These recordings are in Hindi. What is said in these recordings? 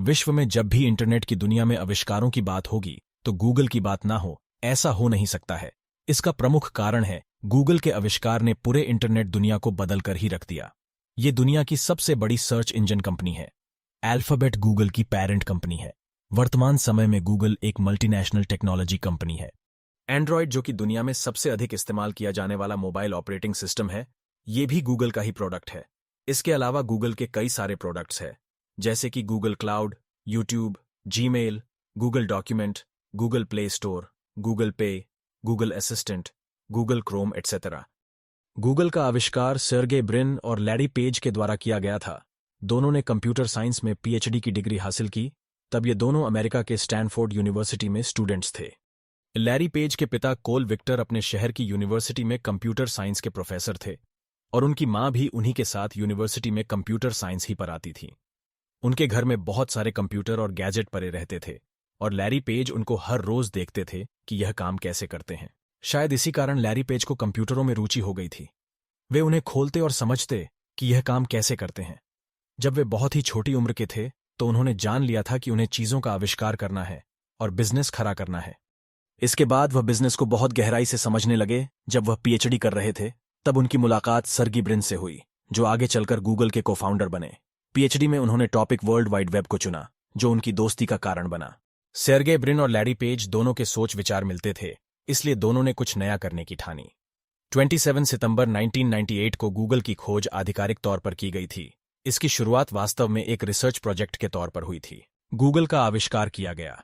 विश्व में जब भी इंटरनेट की दुनिया में आविष्कारों की बात होगी तो गूगल की बात ना हो, ऐसा हो नहीं सकता है। इसका प्रमुख कारण है गूगल के आविष्कार ने पूरे इंटरनेट दुनिया को बदल कर ही रख दिया। ये दुनिया की सबसे बड़ी सर्च इंजन कंपनी है। अल्फाबेट गूगल की पेरेंट कंपनी है। वर्तमान समय में गूगल एक मल्टीनेशनल टेक्नोलॉजी कंपनी है। एंड्रॉयड, जो कि दुनिया में सबसे अधिक इस्तेमाल किया जाने वाला मोबाइल ऑपरेटिंग सिस्टम है, ये भी गूगल का ही प्रोडक्ट है। इसके अलावा गूगल के कई सारे प्रोडक्ट्स हैं, जैसे कि Google Cloud, YouTube, Gmail, Google document, Google Play Store, Google Pay, Google Assistant, Google Chrome etcetera. Google का आविष्कार सर्गे ब्रिन और लैरी पेज के द्वारा किया गया था। दोनों ने कंप्यूटर साइंस में पीएचडी की डिग्री हासिल की। तब ये दोनों अमेरिका के स्टैनफोर्ड यूनिवर्सिटी में स्टूडेंट्स थे। लैरी पेज के पिता कोल विक्टर अपने शहर की यूनिवर्सिटी में कंप्यूटर साइंस के प्रोफेसर थे और उनकी मां भी उन्हीं के साथ यूनिवर्सिटी में कंप्यूटर साइंस ही पढ़ाती थी। उनके घर में बहुत सारे कंप्यूटर और गैजेट पड़े रहते थे और लैरी पेज उनको हर रोज देखते थे कि यह काम कैसे करते हैं। शायद इसी कारण लैरी पेज को कंप्यूटरों में रुचि हो गई थी। वे उन्हें खोलते और समझते कि यह काम कैसे करते हैं। जब वे बहुत ही छोटी उम्र के थे तो उन्होंने जान लिया था कि उन्हें चीजों का आविष्कार करना है और बिजनेस खड़ा करना है। इसके बाद वह बिजनेस को बहुत गहराई से समझने लगे। जब वह पीएचडी कर रहे थे तब उनकी मुलाकात सर्गी ब्रिन से हुई, जो आगे चलकर गूगल के को-फाउंडर बने। पीएचडी में उन्होंने टॉपिक वर्ल्ड वाइड वेब को चुना, जो उनकी दोस्ती का कारण बना। सर्गे ब्रिन और लैरी पेज दोनों के सोच विचार मिलते थे, इसलिए दोनों ने कुछ नया करने की ठानी। 27 सितंबर 1998 को गूगल की खोज आधिकारिक तौर पर की गई थी। इसकी शुरुआत वास्तव में एक रिसर्च प्रोजेक्ट के तौर पर हुई थी। गूगल का आविष्कार किया गया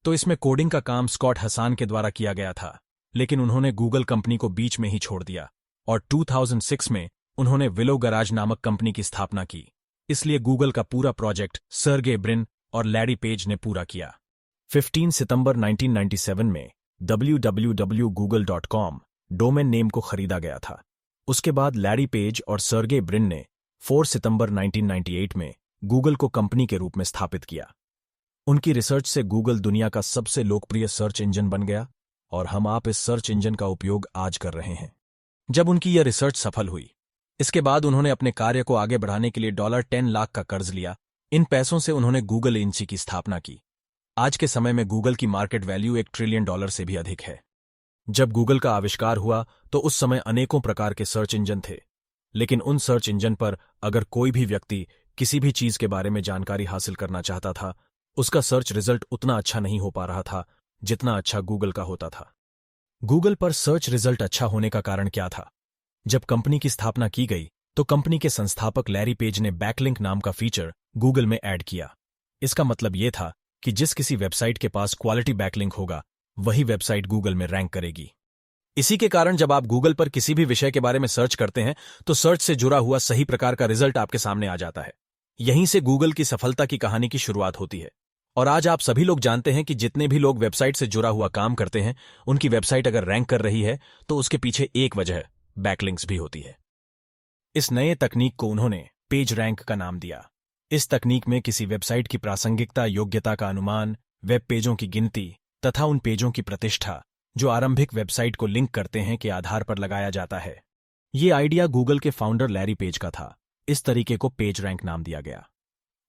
तो इसमें कोडिंग का काम स्कॉट हसान के द्वारा किया गया था, लेकिन उन्होंने गूगल कंपनी को बीच में ही छोड़ दिया और 2006 में उन्होंने विलो गराज नामक कंपनी की स्थापना की। इसलिए गूगल का पूरा प्रोजेक्ट सर्गे ब्रिन और लैरी पेज ने पूरा किया। 15 सितंबर 1997 में www.google.com डोमेन नेम को खरीदा गया था। उसके बाद लैरी पेज और सर्गे ब्रिन ने 4 सितंबर 1998 में गूगल को कंपनी के रूप में स्थापित किया। उनकी रिसर्च से गूगल दुनिया का सबसे लोकप्रिय सर्च इंजन बन गया और हम आप इस सर्च इंजन का उपयोग आज कर रहे हैं। जब उनकी यह रिसर्च सफल हुई, इसके बाद उन्होंने अपने कार्य को आगे बढ़ाने के लिए $10 लाख का कर्ज लिया। इन पैसों से उन्होंने गूगल इंसी की स्थापना की। आज के समय में गूगल की मार्केट वैल्यू $1 ट्रिलियन से भी अधिक है। जब गूगल का आविष्कार हुआ तो उस समय अनेकों प्रकार के सर्च इंजन थे, लेकिन उन सर्च इंजन पर अगर कोई भी व्यक्ति किसी भी चीज के बारे में जानकारी हासिल करना चाहता था, उसका सर्च रिजल्ट उतना अच्छा नहीं हो पा रहा था जितना अच्छा गूगल का होता था। गूगल पर सर्च रिजल्ट अच्छा होने का कारण क्या था? जब कंपनी की स्थापना की गई तो कंपनी के संस्थापक लैरी पेज ने बैकलिंक नाम का फीचर गूगल में ऐड किया। इसका मतलब यह था कि जिस किसी वेबसाइट के पास क्वालिटी बैकलिंक होगा, वही वेबसाइट गूगल में रैंक करेगी। इसी के कारण जब आप गूगल पर किसी भी विषय के बारे में सर्च करते हैं तो सर्च से जुड़ा हुआ सही प्रकार का रिजल्ट आपके सामने आ जाता है। यहीं से गूगल की सफलता की कहानी की शुरुआत होती है। और आज आप सभी लोग जानते हैं कि जितने भी लोग वेबसाइट से जुड़ा हुआ काम करते हैं, उनकी वेबसाइट अगर रैंक कर रही है तो उसके पीछे एक वजह बैकलिंक्स भी होती है। इस नए तकनीक को उन्होंने पेज रैंक का नाम दिया। इस तकनीक में किसी वेबसाइट की प्रासंगिकता, योग्यता का अनुमान, वेब पेजों की गिनती तथा उन पेजों की प्रतिष्ठा जो आरंभिक वेबसाइट को लिंक करते हैं के आधार पर लगाया जाता है। ये आइडिया गूगल के फाउंडर लैरी पेज का था। इस तरीके को पेज रैंक नाम दिया गया।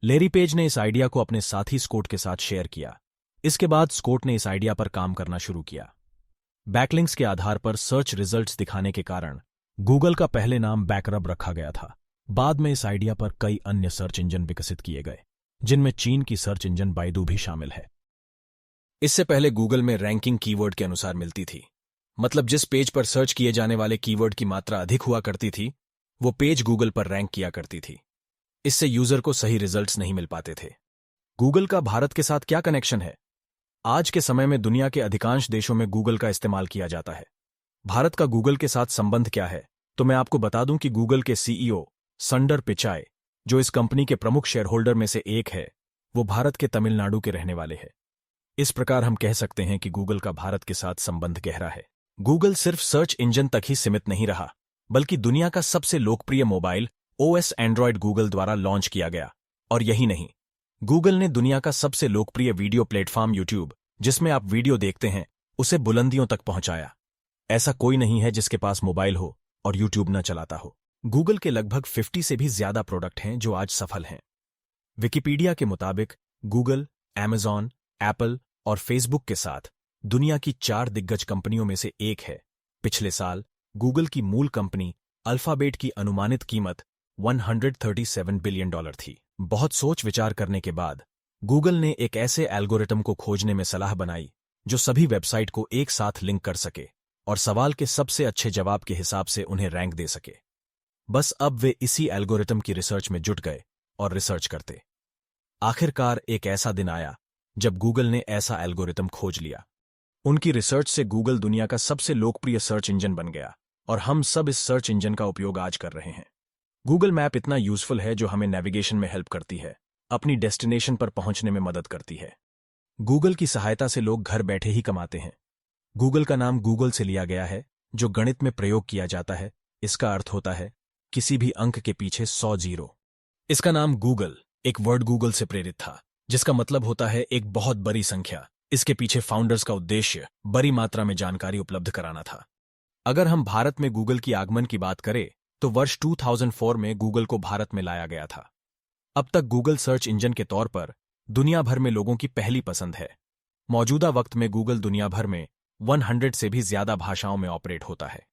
लैरी पेज ने इस आइडिया को अपने साथी स्कॉट के साथ शेयर किया। इसके बाद स्कॉट ने इस आइडिया पर काम करना शुरू किया। बैकलिंक्स के आधार पर सर्च रिजल्ट्स दिखाने के कारण गूगल का पहले नाम बैकरब रखा गया था। बाद में इस आइडिया पर कई अन्य सर्च इंजन विकसित किए गए, जिनमें चीन की सर्च इंजन बाइडू भी शामिल है। इससे पहले गूगल में रैंकिंग कीवर्ड के अनुसार मिलती थी। मतलब जिस पेज पर सर्च किए जाने वाले कीवर्ड की मात्रा अधिक हुआ करती थी, वो पेज गूगल पर रैंक किया करती थी। इससे यूजर को सही रिजल्ट्स नहीं मिल पाते थे। गूगल का भारत के साथ क्या कनेक्शन है? आज के समय में दुनिया के अधिकांश देशों में गूगल का इस्तेमाल किया जाता है। भारत का गूगल के साथ संबंध क्या है? तो मैं आपको बता दूं कि गूगल के सीईओ संडर पिचाई, जो इस कंपनी के प्रमुख शेयरहोल्डर में से एक है, वो भारत के तमिलनाडु के रहने वाले हैं। इस प्रकार हम कह सकते हैं कि गूगल का भारत के साथ संबंध गहरा है। गूगल सिर्फ सर्च इंजन तक ही सीमित नहीं रहा, बल्कि दुनिया का सबसे लोकप्रिय मोबाइल ओएस एंड्रॉयड गूगल द्वारा लॉन्च किया गया। और यही नहीं, गूगल ने दुनिया का सबसे लोकप्रिय वीडियो प्लेटफॉर्म यूट्यूब, जिसमें आप वीडियो देखते हैं, उसे बुलंदियों तक पहुंचाया। ऐसा कोई नहीं है जिसके पास मोबाइल हो और यूट्यूब न चलाता हो। गूगल के लगभग 50 से भी ज्यादा प्रोडक्ट हैं जो आज सफल हैं। विकिपीडिया के मुताबिक गूगल, Amazon, एप्पल और फेसबुक के साथ दुनिया की 4 दिग्गज कंपनियों में से एक है। पिछले साल गूगल की मूल कंपनी अल्फाबेट की अनुमानित कीमत $137 बिलियन थी। बहुत सोच विचार करने के बाद गूगल ने एक ऐसे एल्गोरिथम को खोजने में सलाह बनाई जो सभी वेबसाइट को एक साथ लिंक कर सके और सवाल के सबसे अच्छे जवाब के हिसाब से उन्हें रैंक दे सके। बस अब वे इसी एल्गोरिथम की रिसर्च में जुट गए और रिसर्च करते। आखिरकार एक ऐसा दिन आया जब गूगल ने ऐसा एल्गोरिथम खोज लिया। उनकी रिसर्च से गूगल दुनिया का सबसे लोकप्रिय सर्च इंजन बन गया और हम सब इस सर्च इंजन का उपयोग आज कर रहे हैं। गूगल मैप इतना यूजफुल है जो हमें नेविगेशन में हेल्प करती है, अपनी डेस्टिनेशन पर पहुंचने में मदद करती है। गूगल की सहायता से लोग घर बैठे ही कमाते हैं। गूगल का नाम गूगल से लिया गया है, जो गणित में प्रयोग किया जाता है। इसका अर्थ होता है किसी भी अंक के पीछे 100 जीरो। इसका नाम गूगल एक वर्ड गूगल से प्रेरित था, जिसका मतलब होता है एक बहुत बड़ी संख्या। इसके पीछे फाउंडर्स का उद्देश्य बड़ी मात्रा में जानकारी उपलब्ध कराना था। अगर हम भारत में गूगल की आगमन की बात करें तो वर्ष 2004 में गूगल को भारत में लाया गया था। अब तक गूगल सर्च इंजन के तौर पर दुनिया भर में लोगों की पहली पसंद है। मौजूदा वक्त में गूगल दुनिया भर में 100 से भी ज्यादा भाषाओं में ऑपरेट होता है।